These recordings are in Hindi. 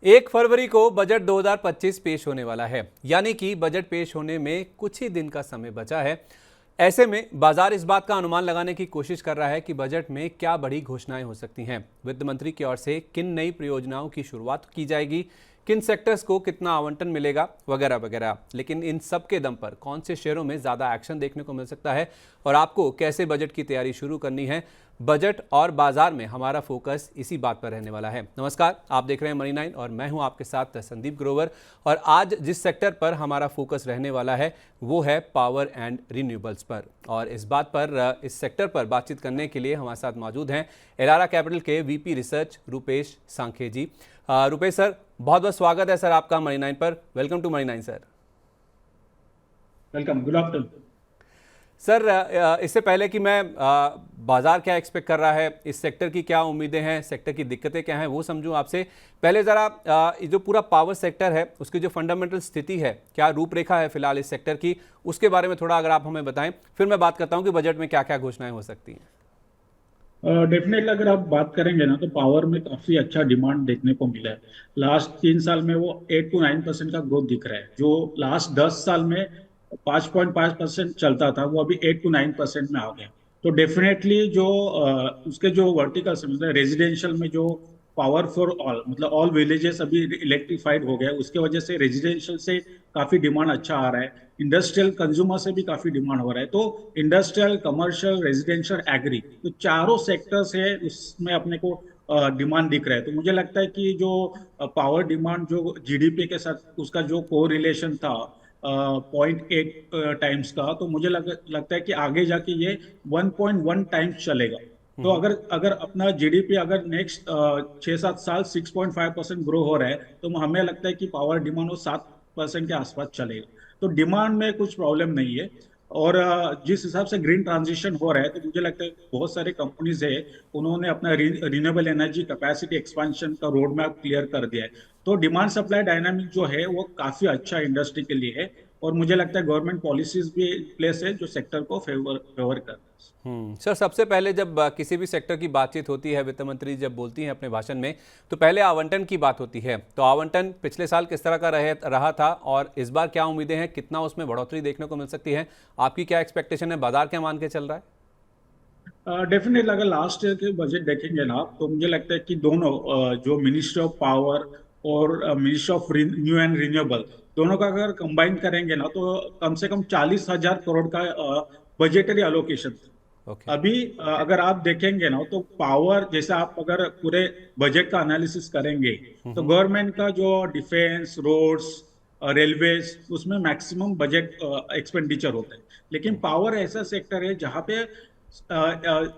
1 फरवरी को बजट 2025 पेश होने वाला है, यानी कि बजट पेश होने में कुछ ही दिन का समय बचा है। ऐसे में बाजार इस बात का अनुमान लगाने की कोशिश कर रहा है कि बजट में क्या बड़ी घोषणाएं हो सकती हैं। वित्त मंत्री की ओर से किन नई परियोजनाओं की शुरुआत की जाएगी, किन सेक्टर्स को कितना आवंटन मिलेगा, वगैरह वगैरह। लेकिन इन सब के दम पर कौन से शेयरों में ज़्यादा एक्शन देखने को मिल सकता है और आपको कैसे बजट की तैयारी शुरू करनी है, बजट और बाजार में हमारा फोकस इसी बात पर रहने वाला है। नमस्कार, आप देख रहे हैं मनी 9 और मैं हूं आपके साथ संदीप ग्रोवर। और आज जिस सेक्टर पर हमारा फोकस रहने वाला है वो है पावर एंड रिन्यूएबल्स पर। और इस बात पर, इस सेक्टर पर बातचीत करने के लिए हमारे साथ मौजूद हैं एलारा कैपिटल के VP research Rupesh Sankhe ji. Rupesh sir, बहुत बहुत स्वागत है सर आपका मनी 9 पर। Welcome to Money 9 sir. Welcome, good afternoon. Sir, इससे पहले कि मैं बाजार क्या एक्सपेक्ट कर रहा है, इस सेक्टर की क्या उम्मीदें हैं, सेक्टर की दिक्कतें क्या हैं, वो समझूं आपसे। पहले ज़रा जो पूरा पावर सेक्टर है उसकी जो फंडामेंटल स्थिति है, क्या रूपरेखा है फिलहाल इस सेक्टर की, उसके बारे में थोड़ा अगर आप हमें बताएं, फिर मैं बात करता हूं कि बजट में क्या क्या घोषणाएं हो सकती हैं। डेफिनेटली अगर आप बात करेंगे ना तो पावर में काफी अच्छा डिमांड देखने को मिला है। लास्ट 3 साल में वो 8 to 9% का ग्रोथ दिख रहा है। जो लास्ट 10 साल में 5.5% चलता था वो अभी 8 to 9% में आ गया। तो डेफिनेटली जो उसके जो वर्टिकल्स मतलब रेजिडेंशियल में जो पावर फॉर ऑल मतलब ऑल विलेजेस अभी इलेक्ट्रिफाइड हो गया, उसके वजह से रेजिडेंशियल से काफी डिमांड अच्छा आ रहा है। इंडस्ट्रियल कंज्यूमर से भी काफी डिमांड हो रहा है। तो इंडस्ट्रियल, कमर्शियल, रेजिडेंशियल, एग्री, तो चारों सेक्टर्स है उसमें अपने को डिमांड दिख रहा है। तो मुझे लगता है कि जो पावर डिमांड जो जीडीपी के साथ उसका जो को रिलेशन था 0.8 टाइम्स का, तो मुझे लगता है कि आगे जाके ये 1.1 टाइम्स चलेगा। तो अगर अगर अपना जीडीपी अगर नेक्स्ट 6-7 साल 6.5% ग्रो हो रहा है तो हमें लगता है कि पावर डिमांड वो 7% के आसपास चलेगा। तो डिमांड में कुछ प्रॉब्लम नहीं है। और जिस हिसाब से ग्रीन ट्रांजिशन हो रहा है तो मुझे लगता है बहुत सारे कंपनीज है उन्होंने अपना रिन्यूएबल एनर्जी कैपेसिटी एक्सपेंशन का रोड मैप क्लियर कर दिया है। तो डिमांड सप्लाई डायनामिक जो है वो काफी अच्छा इंडस्ट्री के लिए है। और मुझे लगता है गवर्नमेंट पॉलिसीज भी प्लेस है जो सेक्टर को फेवर फेवर कर रहा है। सर, सबसे पहले जब किसी भी सेक्टर की बातचीत होती है, वित्त मंत्री जब बोलती हैं अपने भाषण में, तो पहले आवंटन की बात होती है। तो आवंटन पिछले साल किस तरह का रहा था और इस बार क्या उम्मीदें हैं, कितना उसमें बढ़ोतरी देखने को मिल सकती है, आपकी क्या एक्सपेक्टेशन है, बाजार क्या मान के चल रहा है? डेफिनेटली अगर लास्ट ईयर के बजट देखेंगे ना तो मुझे लगता है कि दोनों जो मिनिस्ट्री ऑफ पावर और ministry of new and renewable, दोनों का अगर कंबाइन करेंगे ना तो कम से कम 40,000 करोड़ का बजटरी एलोकेशन था। ओके। अभी अगर आप देखेंगे ना तो पावर जैसे आप अगर पूरे बजट का एनालिसिस करेंगे तो गवर्नमेंट का जो डिफेंस, रोड्स, रेलवेज, उसमें मैक्सिमम बजट एक्सपेंडिचर होता है। लेकिन पावर ऐसा सेक्टर है जहां पे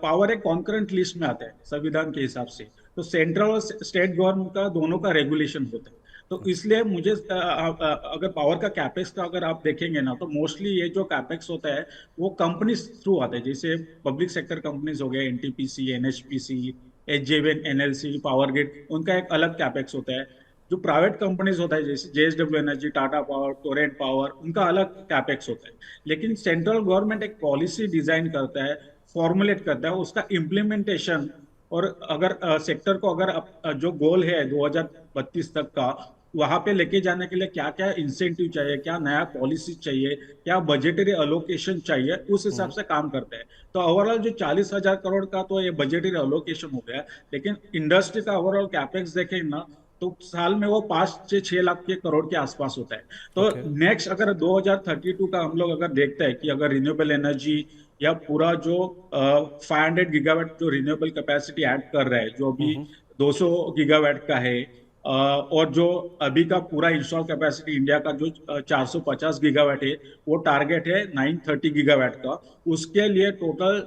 पावर एक कॉन्करेंट लिस्ट में आता है संविधान के हिसाब से। तो सेंट्रल और स्टेट गवर्नमेंट का दोनों का रेगुलेशन होता है। तो इसलिए मुझे अगर पावर का कैपेक्स का अगर आप देखेंगे ना तो मोस्टली ये जो कैपेक्स होता है वो कंपनीज थ्रू आता है। जैसे पब्लिक सेक्टर कंपनीज हो गए, NTPC, NHPC, HJVN, NLC, power grid, उनका एक अलग कैपेक्स होता है। जो प्राइवेट कंपनीज होता है जैसे JSW energy, Tata power, Torrent power, उनका अलग कैपेक्स होता है। लेकिन सेंट्रल गवर्नमेंट एक पॉलिसी डिजाइन करता है, फॉर्मुलेट करता है, उसका इम्प्लीमेंटेशन और अगर सेक्टर को अगर जो गोल है 2032 तक का, वहां पे लेके जाने के लिए क्या क्या इंसेंटिव चाहिए, क्या नया पॉलिसी चाहिए, क्या बजटरी अलोकेशन चाहिए, उस हिसाब से काम करते हैं। तो ओवरऑल जो 40,000 करोड़ का तो ये बजटरी अलोकेशन हो गया। लेकिन इंडस्ट्री का ओवरऑल कैपेक्स देखें ना तो साल में वो 5 से 6 लाख के करोड़ के आसपास होता है। तो ओके। नेक्स्ट अगर 2032 का हम लोग अगर देखते हैं कि अगर रिन्यूएबल एनर्जी या पूरा जो 500 गीगावाट जो रिन्यूएबल कैपेसिटी ऐड कर रहा है, जो अभी 200 गीगावाट का है, और जो अभी का पूरा इंस्टॉल कैपेसिटी इंडिया का जो 450 गीगावाट है, वो टारगेट है 930 गीगावाट का। उसके लिए टोटल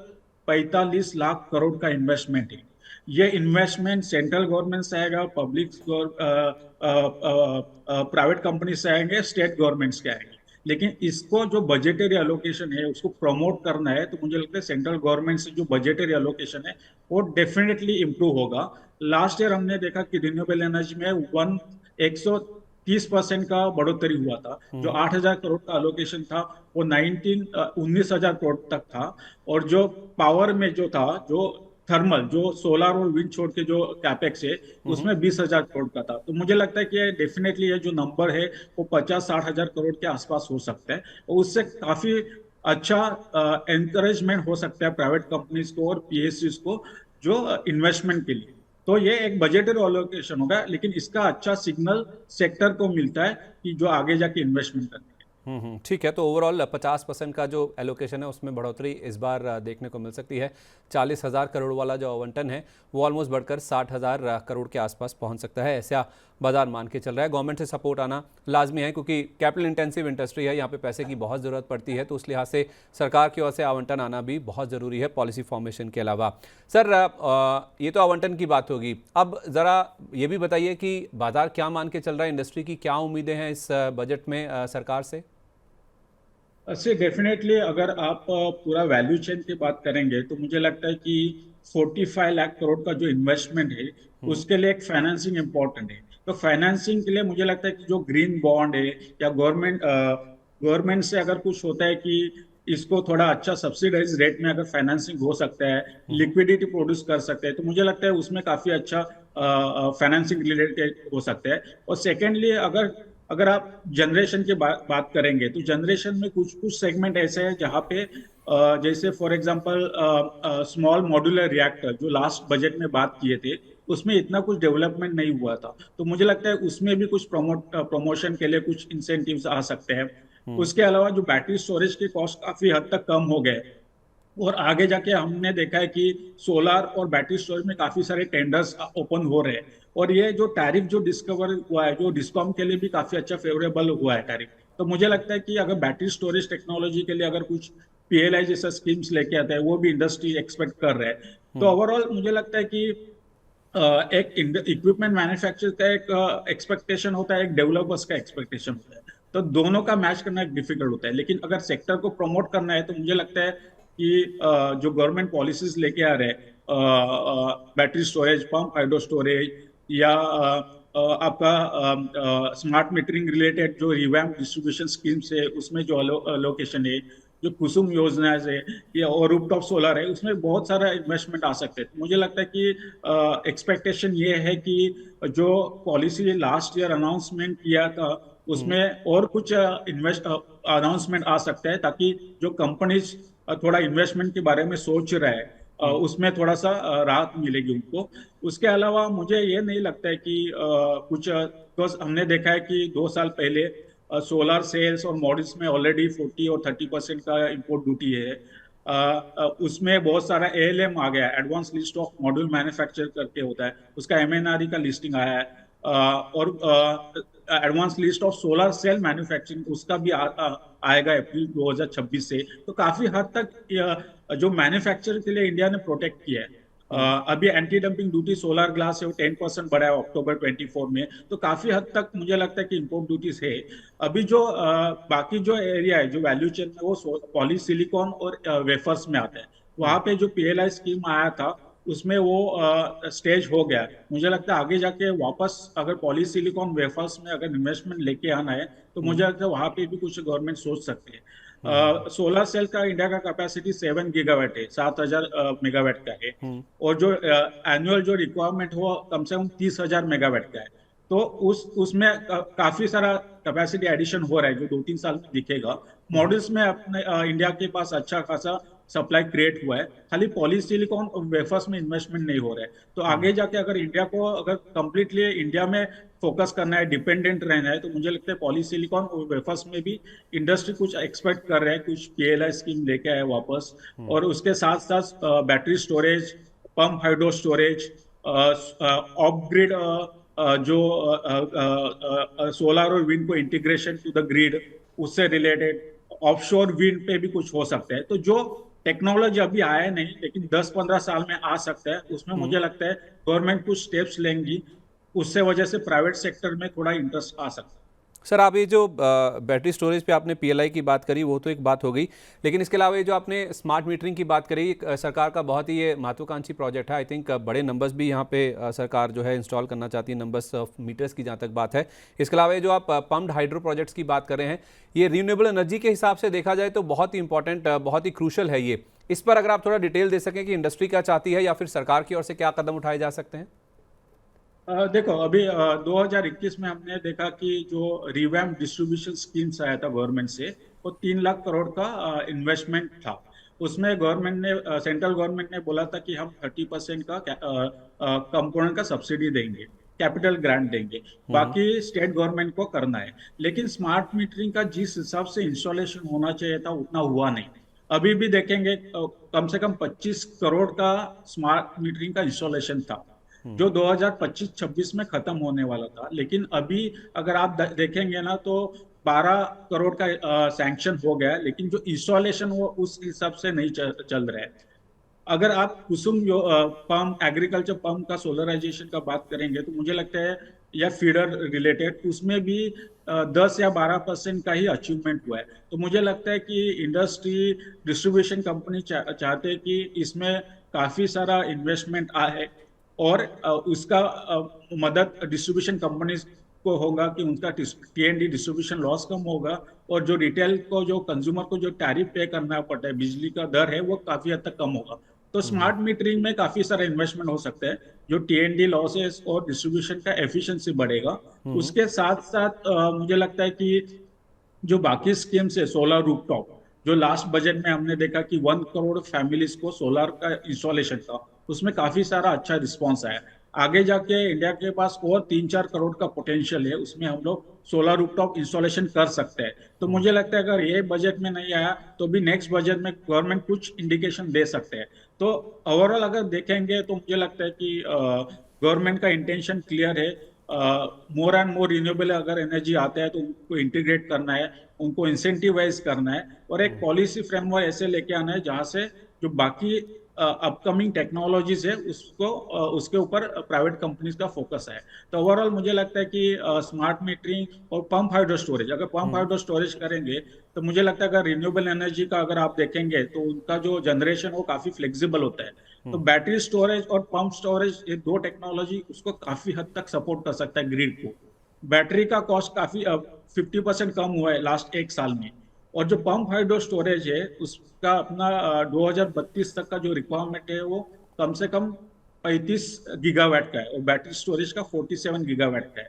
45 लाख करोड़ का इन्वेस्टमेंट है। ये इन्वेस्टमेंट सेंट्रल गवर्नमेंट से आएगा, पब्लिक प्राइवेट कंपनी से आएंगे, स्टेट गवर्नमेंट्स के आएंगे। लेकिन इसको जो बजटरी एलोकेशन है उसको प्रमोट करना है तो मुझे लगता है सेंट्रल गवर्नमेंट से जो बजटरी एलोकेशन है वो डेफिनेटली इम्प्रूव होगा। लास्ट ईयर हमने देखा कि रिन्यूएबल एनर्जी में 130% का बढ़ोतरी हुआ था। जो 8,000 करोड़ का एलोकेशन था वो 19 19,000 करोड़ तक था। और जो पावर में जो था, जो थर्मल जो सोलर और विंड छोड़ के जो कैपेक्स है उसमें 20,000 करोड़ का था। तो मुझे लगता है कि डेफिनेटली ये जो नंबर है वो 50-60 हजार करोड़ के आसपास हो सकता है, और उससे काफी अच्छा एनकरेजमेंट हो सकता है प्राइवेट कंपनीज को और पीएसयूज को जो इन्वेस्टमेंट के लिए। तो ये एक बजटेड एलोकेशन होगा, लेकिन इसका अच्छा सिग्नल सेक्टर को मिलता है कि जो आगे जाके इन्वेस्टमेंट करते हैं। ठीक है। तो ओवरऑल 50% का जो एलोकेशन है उसमें बढ़ोतरी इस बार देखने को मिल सकती है। 40,000 करोड़ वाला जो आवंटन है वो ऑलमोस्ट बढ़कर 60,000 करोड़ के आसपास पहुंच सकता है, ऐसा बाजार मान के चल रहा है। गवर्नमेंट से सपोर्ट आना लाजमी है क्योंकि कैपिटल इंटेंसिव इंडस्ट्री है, यहाँ पे पैसे की बहुत ज़रूरत पड़ती है, तो उस लिहाज से सरकार की ओर से आवंटन आना भी बहुत ज़रूरी है पॉलिसी फॉर्मेशन के अलावा। सर, ये तो आवंटन की बात होगी। अब ज़रा ये भी बताइए कि बाजार क्या मान के चल रहा है, इंडस्ट्री की क्या उम्मीदें हैं इस बजट में सरकार से? ऐसे डेफिनेटली अगर आप पूरा वैल्यू चेन की बात करेंगे तो मुझे लगता है कि 45 लाख करोड़ का जो इन्वेस्टमेंट है उसके लिए एक फाइनेंसिंग इम्पोर्टेंट है। तो फाइनेंसिंग के लिए मुझे लगता है कि जो ग्रीन बॉन्ड है या गवर्नमेंट से अगर कुछ होता है कि इसको थोड़ा अच्छा सब्सिडाइज रेट में अगर फाइनेंसिंग हो सकता है, लिक्विडिटी प्रोड्यूस कर सकते हैं, तो मुझे लगता है उसमें काफी अच्छा फाइनेंसिंग रिलेटेड हो सकता है। और सेकेंडली अगर अगर आप जनरेशन की बात करेंगे तो जनरेशन में कुछ कुछ सेगमेंट ऐसे हैं जहाँ पे जैसे for example small modular reactor जो लास्ट बजट में बात किए थे उसमें इतना कुछ डेवलपमेंट नहीं हुआ था, तो मुझे लगता है उसमें भी कुछ प्रमोशन के लिए कुछ इंसेंटिव्स आ सकते हैं। उसके अलावा जो बैटरी स्टोरेज के कॉस्ट काफी हद तक कम हो गए, और आगे जाके हमने देखा है कि सोलार और बैटरी स्टोरेज में काफी सारे टेंडर्स ओपन हो रहे हैं, और ये जो टैरिफ जो डिस्कवर हुआ है जो डिस्कॉम के लिए भी काफी अच्छा फेवरेबल हुआ है टैरिफ। तो मुझे लगता है कि अगर बैटरी स्टोरेज टेक्नोलॉजी के लिए अगर कुछ पीएलआई जैसा स्कीम्स लेके आते हैं वो भी इंडस्ट्री एक्सपेक्ट कर रहे हैं। तो ओवरऑल मुझे लगता है कि एक इक्विपमेंट मैन्युफैक्चरर का एक एक्सपेक्टेशन होता है, एक डेवलपर्स का एक्सपेक्टेशन होता है, तो दोनों का मैच करना एक डिफिकल्ट होता है। लेकिन अगर सेक्टर को प्रमोट करना है तो मुझे लगता है कि जो गवर्नमेंट पॉलिसीज लेके आ रहे हैं battery storage, pump hydro storage, या आपका स्मार्ट मीटरिंग रिलेटेड जो रिवैम्प डिस्ट्रीब्यूशन स्कीम्स है उसमें जो अलोकेशन है, जो कुसुम योजना है या और रूफटॉप सोलर है, उसमें बहुत सारा इन्वेस्टमेंट आ सकते हैं। तो मुझे लगता है कि एक्सपेक्टेशन ये है कि जो पॉलिसी लास्ट ईयर अनाउंसमेंट किया था उसमें और कुछ इन्वेस्ट अनाउंसमेंट आ सकता है, ताकि जो कंपनीज थोड़ा इन्वेस्टमेंट के बारे में सोच रहा है उसमें थोड़ा सा राहत मिलेगी उनको। उसके अलावा मुझे ये नहीं लगता है कि कुछ, बिकॉज हमने देखा है कि 2 साल पहले सोलर सेल्स और मॉडल्स में ऑलरेडी 40 और 30% का इंपोर्ट ड्यूटी है। उसमें बहुत सारा एएलएम आ गया, advance list of module manufacture करके होता है, उसका एमएनआरई का लिस्टिंग आया है। और advance list of solar cell manufacturing उसका भी आएगा अप्रैल 2026 से। तो काफी हद तक जो मैन्युफैक्चर के लिए इंडिया ने प्रोटेक्ट किया है। अभी anti dumping duty solar glass है वो 10% बढ़ा है अक्टूबर 24 में, तो काफी हद तक मुझे लगता है कि इंपोर्ट ड्यूटीज है। अभी जो बाकी जो एरिया है जो वैल्यू चेन में वो पॉलीसिलिकॉन और वेफर्स में आता है, वहां पे जो पीएलआई स्कीम आया था उसमें वो स्टेज हो गया। मुझे लगता है आगे जाके वापस अगर पॉलीसिलिकॉन वेफर्स में अगर इन्वेस्टमेंट लेके आना है तो मुझे लगता है वहां पे भी कुछ गवर्नमेंट सोच सकती है। सोलर सेल का इंडिया का कैपेसिटी 7 गीगावाट है, 7,000 मेगावाट का है, और जो एनुअल जो रिक्वायरमेंट हो कम से कम 30,000 मेगावाट का है। तो उसमें काफी सारा कैपेसिटी एडिशन हो रहा है जो 2-3 साल में दिखेगा। मॉडल्स में अपने इंडिया के पास अच्छा खासा सप्लाई क्रिएट हुआ है, खाली पॉलीसिलिकॉन और वेफर्स में इन्वेस्टमेंट नहीं हो रहा है। तो आगे जाके अगर इंडिया को अगर कंप्लीटली इंडिया में फोकस करना है, डिपेंडेंट रहना है, तो मुझे लगता है पॉलीसिलिकॉन और वेफर्स में भी इंडस्ट्री कुछ एक्सपेक्ट कर रहे हैं, कुछ पीएलआई स्कीम लेके आए वापस। और उसके साथ साथ battery storage, pump hydro storage, of grid जो सोलर और विंड को इंटीग्रेशन टू द ग्रिड, उससे रिलेटेड ऑफशोर विंड पे भी कुछ हो सकता है। तो जो टेक्नोलॉजी अभी आया नहीं लेकिन 10-15 साल में आ सकता है, उसमें मुझे लगता है गवर्नमेंट कुछ स्टेप्स लेंगी, उससे वजह से प्राइवेट सेक्टर में थोड़ा इंटरेस्ट आ सकता है। सर, आप ये जो बैटरी स्टोरेज पे आपने पीएलआई की बात करी वो तो एक बात हो गई, लेकिन इसके अलावा ये जो आपने स्मार्ट मीटरिंग की बात करी, सरकार का बहुत ही ये महत्वाकांक्षी प्रोजेक्ट है। आई थिंक बड़े नंबर्स भी यहाँ पे सरकार जो है इंस्टॉल करना चाहती है, नंबर्स ऑफ मीटर्स की जहाँ तक बात है। इसके अलावा ये जो आप पम्प्ड हाइड्रो प्रोजेक्ट्स की बात कर रहे हैं, ये रिन्यूएबल एनर्जी के हिसाब से देखा जाए तो बहुत ही इंपॉर्टेंट, बहुत ही क्रूशल है ये। इस पर अगर आप थोड़ा डिटेल दे सकें कि इंडस्ट्री क्या चाहती है या फिर सरकार की ओर से क्या कदम उठाए जा सकते हैं। देखो अभी 2021 में हमने देखा कि जो रिवैम्प डिस्ट्रीब्यूशन स्कीम्स आया था गवर्नमेंट से, वो 3 लाख करोड़ का इन्वेस्टमेंट था। उसमें गवर्नमेंट ने, सेंट्रल गवर्नमेंट ने बोला था कि हम 30% का कंपोनेंट का सब्सिडी देंगे, कैपिटल ग्रांट देंगे, बाकी स्टेट गवर्नमेंट को करना है। लेकिन स्मार्ट मीटरिंग का जिस हिसाब से इंस्टॉलेशन होना चाहिए था उतना हुआ नहीं। अभी भी देखेंगे कम से कम 25 करोड़ का स्मार्ट मीटरिंग का इंस्टॉलेशन था, जो 2025-26 में खत्म होने वाला था। लेकिन अभी अगर आप देखेंगे ना तो 12 करोड़ का सैंक्शन हो गया, लेकिन जो इंस्टॉलेशन वो उस हिसाब से नहीं चल रहा है। अगर आप कुसुम पंप, एग्रीकल्चर पंप का सोलराइजेशन का बात करेंगे तो मुझे लगता है, या फीडर रिलेटेड, उसमें भी 10 या 12% का ही अचीवमेंट हुआ है। तो मुझे लगता है कि इंडस्ट्री, डिस्ट्रीब्यूशन कंपनी चाहते हैं कि इसमें काफी सारा इन्वेस्टमेंट आए, और उसका मदद डिस्ट्रीब्यूशन कंपनीज को होगा कि उनका टीएनडी डिस्ट्रीब्यूशन लॉस कम होगा, और जो रिटेल को, जो कंज्यूमर को जो टैरिफ पे करना पड़ता है, बिजली का दर है, वो काफी हद तक कम होगा। तो स्मार्ट मीटरिंग में काफी सारा इन्वेस्टमेंट हो सकता है, जो टीएनडी लॉसेस और डिस्ट्रीब्यूशन का एफिशिएंसी बढ़ेगा। उसके साथ साथ मुझे लगता है कि जो बाकी स्कीम्स है, सोलर रूफटॉप, जो लास्ट बजट में हमने देखा कि 1 करोड़ फैमिलीज को सोलर का इंस्टॉलेशन था, उसमें काफी सारा अच्छा रिस्पॉन्स आया। आगे जाके इंडिया के पास और 3-4 करोड़ का पोटेंशियल है, उसमें हम लोग सोलर रूफटॉप इंस्टॉलेशन कर सकते हैं। तो मुझे लगता है अगर ये बजट में नहीं आया तो भी नेक्स्ट बजट में गवर्नमेंट कुछ इंडिकेशन दे सकते हैं। तो ओवरऑल अगर देखेंगे तो मुझे लगता है कि गवर्नमेंट का इंटेंशन क्लियर है। मोर एंड मोर रिन्यूएबल अगर एनर्जी आता है तो उनको इंटीग्रेट करना है, उनको इंसेंटिवाइज करना है, और एक पॉलिसी फ्रेमवर्क ऐसे लेके आना है जहां से जो बाकी अपकमिंग टेक्नोलॉजीज है उसको उसके ऊपर प्राइवेट कंपनीज का फोकस है। तो ओवरऑल मुझे लगता है कि स्मार्ट मीटरिंग और पंप हाइड्रो स्टोरेज, अगर पंप हाइड्रो स्टोरेज करेंगे तो मुझे लगता है अगर रिन्यूएबल एनर्जी का अगर आप देखेंगे तो उनका जो जनरेशन वो काफी फ्लेक्सिबल होता है। तो बैटरी स्टोरेज और पंप स्टोरेज, ये दो टेक्नोलॉजी उसको काफी हद तक सपोर्ट कर सकता है ग्रिड को। बैटरी का कॉस्ट काफी 50% कम हुआ है लास्ट 1 साल में, और जो पंप हाइड्रो स्टोरेज है उसका अपना 2032 तक का जो रिक्वायरमेंट है वो कम से कम 35 गीगावाट का है, और बैटरी स्टोरेज का 47 गीगावाट का है।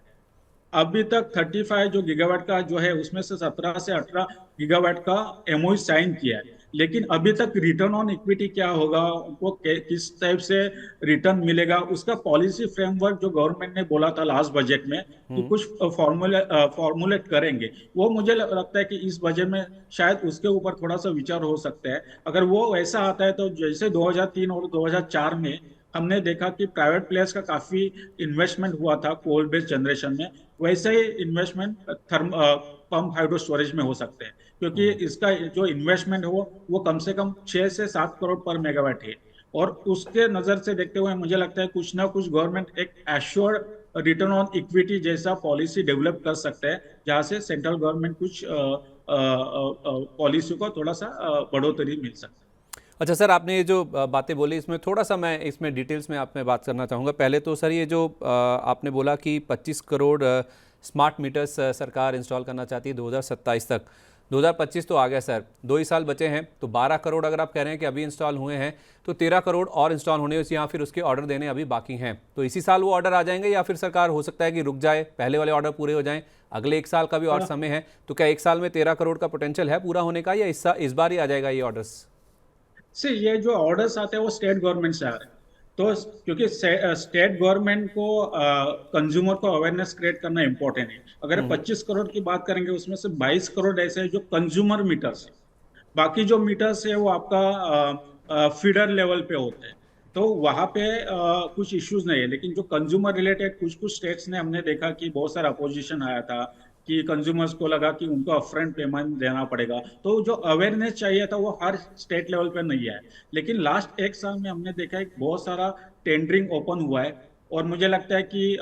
अभी तक 35 जो गीगावाट का जो है उसमें से 17 से 18 गीगावाट का एमओयू साइन किया है। लेकिन अभी तक रिटर्न ऑन इक्विटी क्या होगा, उनको किस टाइप से रिटर्न मिलेगा, उसका पॉलिसी फ्रेमवर्क जो गवर्नमेंट ने बोला था लास्ट बजट में कि कुछ फॉर्मुलेट करेंगे, वो मुझे लगता है कि इस बजट में शायद उसके ऊपर थोड़ा सा विचार हो सकता है। अगर वो वैसा आता है तो जैसे 2003 और 2004 में हमने देखा कि प्राइवेट प्लेयर्स का काफी इन्वेस्टमेंट हुआ था कोल बेस्ड जनरेशन में, वैसे ही इन्वेस्टमेंट पंप हाइड्रो स्टोरेज में हो सकते हैं, क्योंकि इसका जो इन्वेस्टमेंट हो वो कम से कम 6 से 7 करोड़ पर मेगावाट है। और उसके नजर से देखते हुए मुझे लगता है कुछ ना कुछ गवर्नमेंट एक एश्योर्ड रिटर्न ऑन इक्विटी जैसा पॉलिसी डेवलप कर सकता है, जहां से सेंट्रल गवर्नमेंट कुछ पॉलिसी को थोड़ा सा बढ़ोतरी मिल सकता है। अच्छा सर, आपने ये जो बातें बोली इसमें थोड़ा सा मैं इसमें डिटेल्स में आप में बात करना चाहूँगा। पहले तो सर ये जो आपने बोला कि 25 करोड़ स्मार्ट मीटर्स सरकार इंस्टॉल करना चाहती है 2027 तक। 2025 तो आ गया सर, 2 ही साल बचे हैं, तो 12 करोड़ अगर आप कह रहे हैं कि अभी इंस्टॉल हुए हैं तो 13 करोड़ और इंस्टॉल होने या फिर उसके ऑर्डर देने अभी बाकी हैं। तो इसी साल वो ऑर्डर आ जाएंगे या फिर सरकार हो सकता है कि रुक जाए, पहले वाले ऑर्डर पूरे हो जाएं, अगले 1 साल का भी और समय है। तो क्या 1 साल में 13 करोड़ का पोटेंशियल है पूरा होने का, या इस बार ही आ जाएगा ये ऑर्डर्स? से ये जो ऑर्डर्स आते हैं वो स्टेट गवर्नमेंट से आ रहे हैं। तो क्योंकि स्टेट गवर्नमेंट को कंज्यूमर को अवेयरनेस क्रिएट करना इंपॉर्टेंट है। अगर 25 करोड़ की बात करेंगे उसमें से 22 करोड़ ऐसे हैं जो कंज्यूमर मीटर्स है, बाकी जो मीटर्स है वो आपका फीडर लेवल पे होते हैं। तो वहां पे कुछ इश्यूज नहीं है, लेकिन जो कंज्यूमर रिलेटेड कुछ कुछ स्टेट्स ने हमने देखा कि बहुत सारा अपोजिशन आया था कि कंज्यूमर्स को लगा कि उनको अपफ्रंट पेमेंट देना पड़ेगा। तो जो अवेयरनेस चाहिए था वो हर स्टेट लेवल पे नहीं है। लेकिन लास्ट 1 साल में हमने देखा है बहुत सारा टेंडरिंग ओपन हुआ है, और मुझे लगता है कि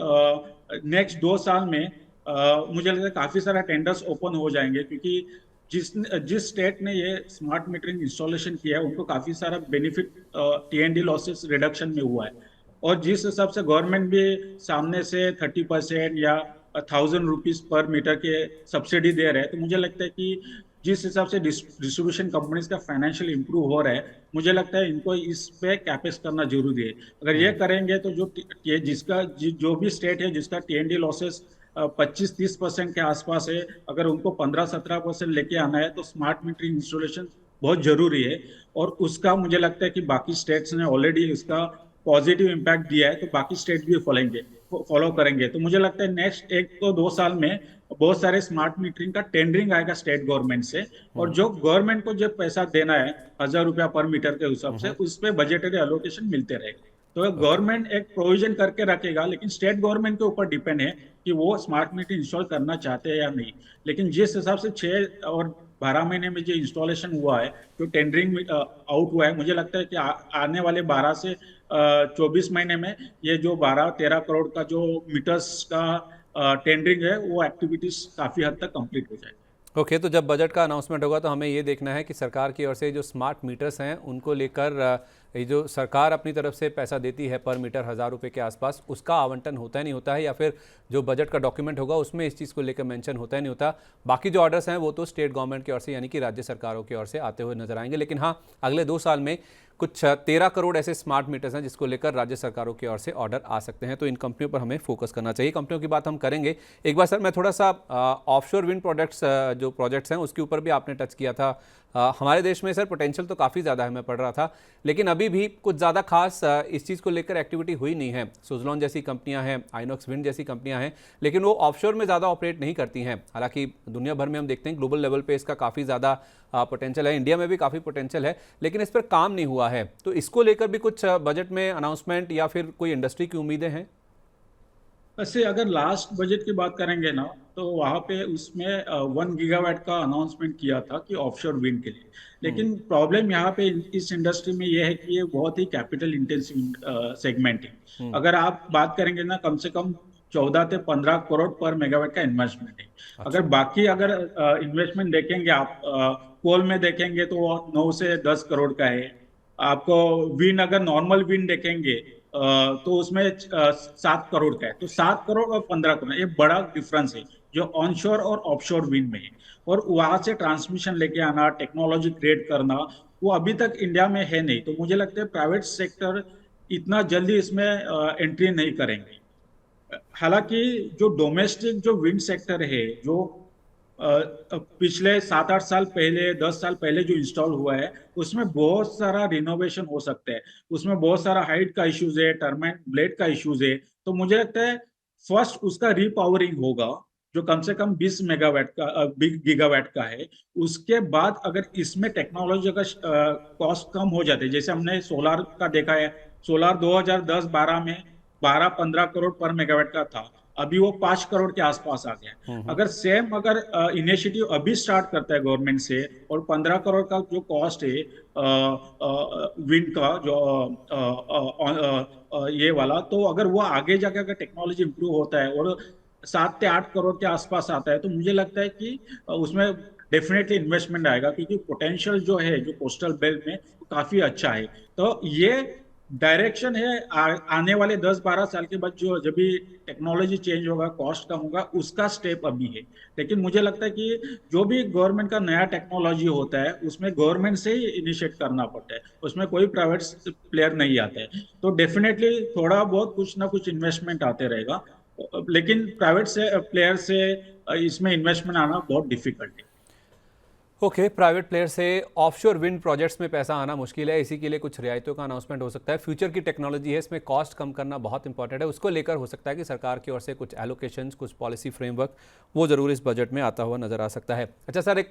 नेक्स्ट 2 साल में मुझे लगता है काफी सारा टेंडर्स ओपन हो जाएंगे, क्योंकि जिस जिस स्टेट ने ये स्मार्ट मीटरिंग इंस्टॉलेशन किया है उनको काफी सारा बेनिफिट टीएनडी लॉसेस रिडक्शन में हुआ है। और जिस हिसाब से गवर्नमेंट भी सामने से 30% या 1,000 रुपीज पर मीटर के सब्सिडी दे रहे हैं, तो मुझे लगता है कि जिस हिसाब से डिस्ट्रीब्यूशन कंपनीज का फाइनेंशियल इंप्रूव हो रहा है, मुझे लगता है इनको इस पे कैपेक्स करना जरूरी है। अगर ये करेंगे तो जो भी स्टेट है जिसका टीएनडी लॉसेस 25-30% के आसपास है, अगर उनको 15-17% लेके आना है तो स्मार्ट मीटरिंग इंस्टॉलेशन बहुत जरूरी है। और उसका मुझे लगता है कि बाकी स्टेट्स ने ऑलरेडी इसका पॉजिटिव इम्पैक्ट दिया है, तो बाकी स्टेट भी फॉलो करेंगे। तो मुझे लगता है नेक्स्ट 1 तो 2 साल में बहुत सारे स्मार्ट मीटरिंग का टेंडरिंग आएगा स्टेट गवर्नमेंट से, और जो गवर्नमेंट को जो पैसा देना है 1,000 रुपया पर मीटर के हिसाब से, उस पे बजटरी एलोकेशन मिलते रहेगा। तो गवर्नमेंट एक प्रोविजन करके रखेगा, लेकिन स्टेट गवर्नमेंट के ऊपर डिपेंड है कि वो स्मार्ट मीटर इंस्टॉल करना चाहते हैं या नहीं। लेकिन जिस हिसाब से 6 और 12 महीने में जो इंस्टॉलेशन हुआ है, जो टेंडरिंग आउट हुआ है, मुझे लगता है कि आने वाले 12 से 24 महीने में ये जो 12-13 करोड़ का जो मीटर्स का टेंडरिंग है, वो एक्टिविटीज काफी हद तक कंप्लीट हो जाएगी। ओके, तो जब बजट का अनाउंसमेंट होगा तो हमें ये देखना है कि सरकार की ओर से जो स्मार्ट मीटर्स हैं उनको लेकर ये जो सरकार अपनी तरफ से पैसा देती है पर मीटर 1,000 रुपये के आसपास, उसका आवंटन होता है नहीं होता है, या फिर जो बजट का डॉक्यूमेंट होगा उसमें इस चीज़ को लेकर मेंशन होता है नहीं होता। बाकी जो ऑर्डर्स हैं वो तो स्टेट गवर्नमेंट की ओर से यानी कि राज्य सरकारों की ओर से आते हुए नजर आएंगे। लेकिन हाँ, अगले 2 साल में कुछ 13 करोड़ ऐसे स्मार्ट मीटर्स हैं जिसको लेकर राज्य सरकारों की ओर से ऑर्डर आ सकते हैं, तो इन कंपनियों पर हमें फोकस करना चाहिए। कंपनियों की बात हम करेंगे एक बार। सर, मैं थोड़ा सा ऑफशोर विंड जो प्रोजेक्ट्स हैं उसके ऊपर भी आपने टच किया था। हमारे देश में सर पोटेंशियल तो काफ़ी ज़्यादा है, मैं पढ़ रहा था, लेकिन अभी भी कुछ ज़्यादा खास इस चीज़ को लेकर एक्टिविटी हुई नहीं है। सुजलॉन जैसी कंपनियां हैं, आइनॉक्स विंड जैसी कंपनियां हैं, लेकिन वो ऑफशोर में ज़्यादा ऑपरेट नहीं करती हैं। हालांकि दुनिया भर में हम देखते हैं ग्लोबल लेवल पे इसका काफ़ी ज़्यादा पोटेंशियल है, इंडिया में भी काफ़ी पोटेंशियल है, लेकिन इस पर काम नहीं हुआ है। तो इसको लेकर भी कुछ बजट में अनाउंसमेंट या फिर कोई इंडस्ट्री की उम्मीदें हैं? वैसे अगर लास्ट बजट की बात करेंगे ना, तो वहां पे उसमें 1 गीगावाट का अनाउंसमेंट किया था कि ऑफशोर विंड के लिए। लेकिन प्रॉब्लम यहाँ पे इस इंडस्ट्री में ये है कि ये बहुत ही कैपिटल इंटेंसिव सेगमेंट है। अगर आप बात करेंगे ना, कम से कम 14 से 15 करोड़ पर मेगावाट का इन्वेस्टमेंट है। अगर इन्वेस्टमेंट देखेंगे आप, कोल में देखेंगे तो वो 9 से 10 करोड़ का है। आपको विंड, अगर नॉर्मल विंड देखेंगे तो उसमें 7 करोड़ का है। तो 7 करोड़ और 15 करोड़, ये बड़ा डिफरेंस है जो ऑनशोर और ऑफशोर विंड में है। और वहां से ट्रांसमिशन लेके आना, टेक्नोलॉजी क्रिएट करना, वो अभी तक इंडिया में है नहीं। तो मुझे लगता है प्राइवेट सेक्टर इतना जल्दी इसमें एंट्री नहीं करेंगे। हालांकि जो डोमेस्टिक जो विंड सेक्टर है, जो पिछले 7-8 साल पहले, 10 साल पहले जो इंस्टॉल हुआ है, उसमें बहुत सारा रिनोवेशन हो सकता है। उसमें बहुत सारा हाइट का इश्यूज है, टर्बाइन ब्लेड का इश्यूज है। तो मुझे लगता है फर्स्ट उसका रीपावरिंग होगा, जो कम से कम 20 मेगावाट का, गीगावाट का है। उसके बाद अगर इसमें टेक्नोलॉजी का कॉस्ट कम हो जाते, जैसे हमने सोलार का देखा है, सोलार 2010-12 में 12-15 करोड़ पर मेगावाट का था, अभी वो 5 करोड़ के आसपास आ गया। अगर इनिशिएटिव अभी स्टार्ट करता है गवर्नमेंट से, और 15 करोड़ का जो कॉस्ट है विंड का, जो ये वाला, तो अगर वो आगे जाकर अगर टेक्नोलॉजी इंप्रूव होता है और 7 से 8 करोड़ के आसपास आता है, तो मुझे लगता है कि उसमें डेफिनेटली इन्वेस्टमेंट आएगा, क्योंकि पोटेंशियल जो है जो कोस्टल बेल्ट में काफी अच्छा है। तो ये डायरेक्शन है। आने वाले 10-12 साल के बाद जो जब भी टेक्नोलॉजी चेंज होगा, कॉस्ट कम होगा, उसका स्टेप अभी है। लेकिन मुझे लगता है कि जो भी गवर्नमेंट का नया टेक्नोलॉजी होता है उसमें गवर्नमेंट से ही इनिशिएट करना पड़ता है, उसमें कोई प्राइवेट प्लेयर नहीं आता है। तो डेफिनेटली थोड़ा बहुत कुछ ना कुछ इन्वेस्टमेंट आते रहेगा, लेकिन प्राइवेट से प्लेयर से इसमें इन्वेस्टमेंट आना बहुत डिफिकल्ट है। ओके, प्राइवेट प्लेयर से ऑफशोर विंड प्रोजेक्ट्स में पैसा आना मुश्किल है, इसी के लिए कुछ रियायतों का अनाउंसमेंट हो सकता है। फ्यूचर की टेक्नोलॉजी है, इसमें कॉस्ट कम करना बहुत इंपॉर्टेंट है। उसको लेकर हो सकता है कि सरकार की ओर से कुछ एलोकेशंस, कुछ पॉलिसी फ्रेमवर्क वो जरूर इस बजट में आता हुआ नजर आ सकता है। अच्छा सर, एक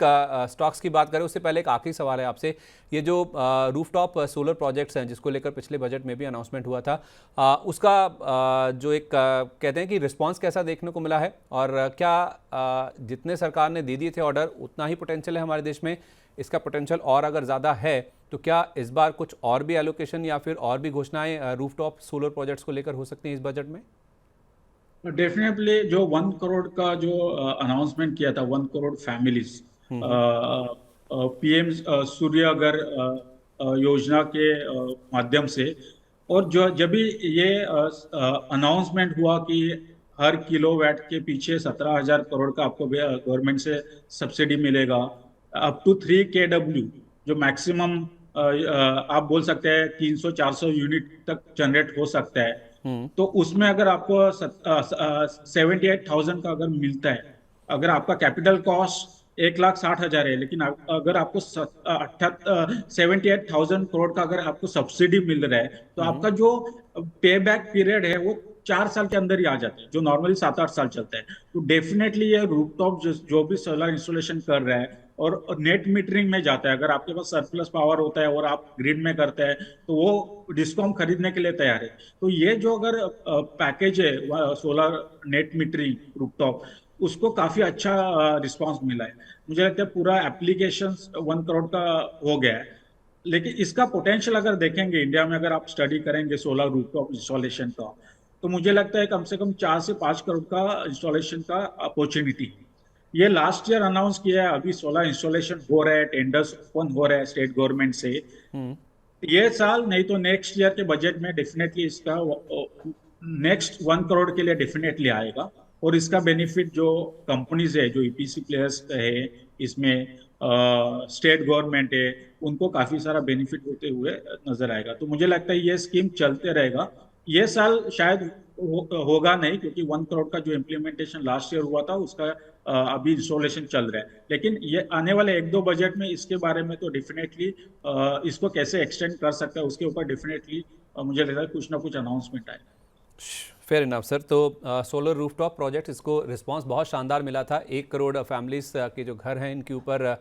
स्टॉक्स की बात करें उससे पहले एक आखिरी सवाल है आपसे। ये जो रूफटॉप सोलर प्रोजेक्ट्स हैं जिसको लेकर पिछले बजट में भी अनाउंसमेंट हुआ था, उसका जो एक कहते हैं कि रिस्पॉन्स कैसा देखने को मिला है, और क्या जितने सरकार ने दे दिए थे ऑर्डर उतना ही पोटेंशियल है हमारे देश में? इसका पोटेंशियल और अगर ज़्यादा है तो क्या इस बार कुछ और भी एलोकेशन या फिर और भी घोषणाएं रूफटॉप सोलर प्रोजेक्ट्स को लेकर हो सकती हैं इस बजट में? डेफिनेटली जो 1 करोड़ का जो अनाउंसमेंट किया था, 1 करोड़ फैमिलीज हम्म। पीएम सूर्यघर योजना के माध्यम से, और जो जब भी ये अनाउंसमेंट हुआ कि हर किलोवाट के पीछे 17,000 करोड़ का आपको गवर्नमेंट से सब्सिडी मिलेगा, अप टू 3 kW, जो मैक्सिमम आप बोल सकते हैं 300-400 यूनिट तक जनरेट हो सकता है। हम्म। तो उसमें अगर आपको 78,000 का अगर मिलता है, अगर आपका कैपिटल कॉस्ट 1,60,000 है, लेकिन अगर आपको 78,000 करोड़ का अगर आपको सब्सिडी मिल रहा है, तो हम्म। आपका जो पे बैक पीरियड है वो 4 साल के अंदर ही आ जाता है, जो नॉर्मली 7-8 साल चलता है। तो डेफिनेटली ये रूफटॉप जो भी सोलर इंस्टॉलेशन कर रहा है और नेट मीटरिंग में जाता है, अगर आपके पास सरप्लस पावर होता है और आप ग्रिड में करते हैं, तो वो डिस्कॉम खरीदने के लिए तैयार है। तो ये जो अगर पैकेज है सोलर नेट मीटरिंग रूफटॉप, उसको काफी अच्छा रिस्पांस मिला है। मुझे लगता है पूरा एप्लीकेशन 1 करोड़ का हो गया है। लेकिन इसका पोटेंशियल अगर देखेंगे इंडिया में, अगर आप स्टडी करेंगे सोलर रूफटॉप इंस्टॉलेशन का, तो मुझे लगता है कम से कम 4 से 5 करोड़ का इंस्टॉलेशन का अपॉर्चुनिटी। ये लास्ट ईयर अनाउंस किया है, अभी सोलर इंस्टॉलेशन हो रहा है, टेंडर्स ओपन हो रहा है स्टेट गवर्नमेंट से। हम्म। ये साल नहीं तो नेक्स्ट ईयर के बजट में डेफिनेटली इसका नेक्स्ट 1 करोड़ के लिए डेफिनेटली आएगा। और इसका बेनिफिट जो कंपनीज है, जो ईपीसी प्लेयर्स है इसमें, स्टेट गवर्नमेंट है, उनको काफी सारा बेनिफिट होते हुए नजर आएगा। तो मुझे लगता है ये स्कीम चलते रहेगा। ये साल शायद होगा नहीं, क्योंकि 1 करोड़ का जो इम्प्लीमेंटेशन लास्ट ईयर हुआ था उसका अभी इंस्टॉलेशन चल रहा है। लेकिन ये आने वाले 1-2 बजट में इसके बारे में तो डेफिनेटली इसको कैसे एक्सटेंड कर सकता है उसके ऊपर डेफिनेटली मुझे लगता है कुछ ना कुछ अनाउंसमेंट आए। Fair enough sir. तो सोलर रूफटॉप प्रोजेक्ट, इसको रिस्पांस बहुत शानदार मिला था। 1 करोड़ फैमिलीज के जो घर हैं इनके ऊपर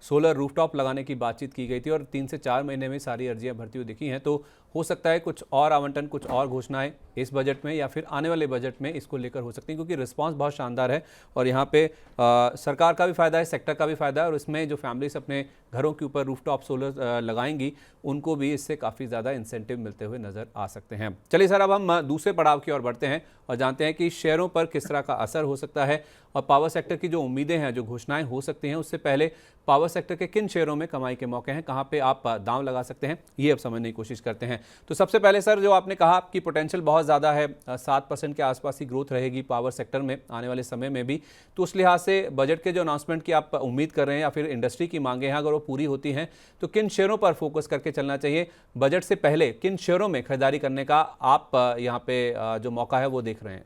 सोलर रूफटॉप लगाने की बातचीत की गई थी और 3 से 4 महीने में सारी अर्जियां भरती हुई दिखी हैं। तो हो सकता है कुछ और आवंटन, कुछ और घोषणाएं इस बजट में या फिर आने वाले बजट में इसको लेकर हो सकती हैं, क्योंकि रिस्पांस बहुत शानदार है और यहाँ पे सरकार का भी फ़ायदा है, सेक्टर का भी फ़ायदा है, और इसमें जो फैमिलीज अपने घरों के ऊपर रूफटॉप सोलर लगाएंगी उनको भी इससे काफ़ी ज़्यादा इंसेंटिव मिलते हुए नज़र आ सकते हैं। चलिए सर, अब हम दूसरे पड़ाव की ओर बढ़ते हैं और जानते हैं कि शेयरों पर किस तरह का असर हो सकता है और पावर सेक्टर की जो उम्मीदें हैं, जो घोषणाएं हो सकती हैं, उससे पहले पावर सेक्टर के किन शेयरों में कमाई के मौके हैं, कहां पे आप दांव लगा सकते हैं, ये अब समझने की कोशिश करते हैं। तो सबसे पहले सर, जो आपने कहा कि पोटेंशियल बहुत ज़्यादा है, 7% के आसपास ही ग्रोथ रहेगी पावर सेक्टर में आने वाले समय में भी, तो उस लिहाज से बजट के जो अनाउंसमेंट की आप उम्मीद कर रहे हैं या फिर इंडस्ट्री की मांगे हैं, अगर वो पूरी होती हैं तो किन शेयरों पर फोकस करके चलना चाहिए? बजट से पहले किन शेयरों में खरीदारी करने का आप यहाँ पे जो मौका है वो देख रहे हैं?